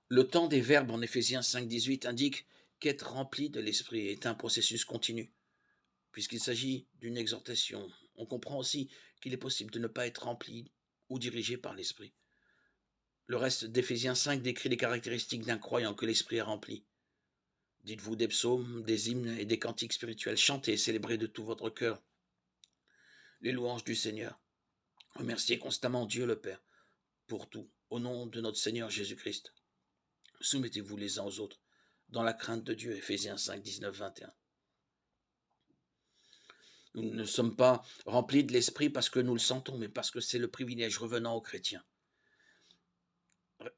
Le temps des verbes en Éphésiens 5,18 indique qu'être rempli de l'esprit est un processus continu, puisqu'il s'agit d'une exhortation. On comprend aussi qu'il est possible de ne pas être rempli ou dirigé par l'esprit. Le reste d'Éphésiens 5 décrit les caractéristiques d'un croyant que l'esprit a rempli. Dites-vous des psaumes, des hymnes et des cantiques spirituels. Chantez et célébrez de tout votre cœur les louanges du Seigneur. Remerciez constamment Dieu le Père pour tout, au nom de notre Seigneur Jésus-Christ. Soumettez-vous les uns aux autres, dans la crainte de Dieu. Éphésiens 5, 19, 21. Nous ne sommes pas remplis de l'esprit parce que nous le sentons, mais parce que c'est le privilège revenant aux chrétiens.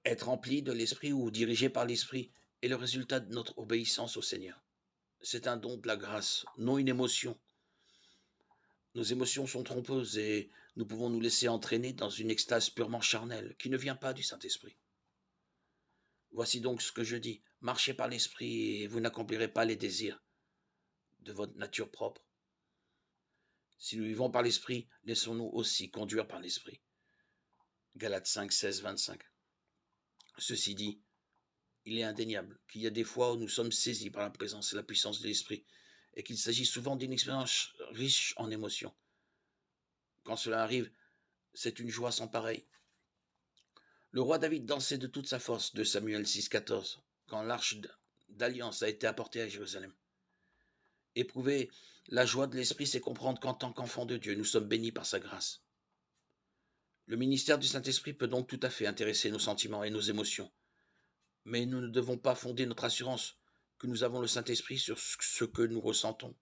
Être rempli de l'esprit ou dirigé par l'esprit est le résultat de notre obéissance au Seigneur. C'est un don de la grâce, non une émotion. Nos émotions sont trompeuses et nous pouvons nous laisser entraîner dans une extase purement charnelle qui ne vient pas du Saint-Esprit. Voici donc ce que je dis, marchez par l'esprit et vous n'accomplirez pas les désirs de votre nature propre. Si nous vivons par l'esprit, laissons-nous aussi conduire par l'esprit. Galates 5, 16, 25. Ceci dit, il est indéniable qu'il y a des fois où nous sommes saisis par la présence et la puissance de l'esprit et qu'il s'agit souvent d'une expérience riche en émotions. Quand cela arrive, c'est une joie sans pareille. Le roi David dansait de toute sa force, de Samuel 6, 14, quand l'arche d'alliance a été apportée à Jérusalem. Éprouver la joie de l'esprit, c'est comprendre qu'en tant qu'enfant de Dieu, nous sommes bénis par sa grâce. Le ministère du Saint-Esprit peut donc tout à fait intéresser nos sentiments et nos émotions. Mais nous ne devons pas fonder notre assurance que nous avons le Saint-Esprit sur ce que nous ressentons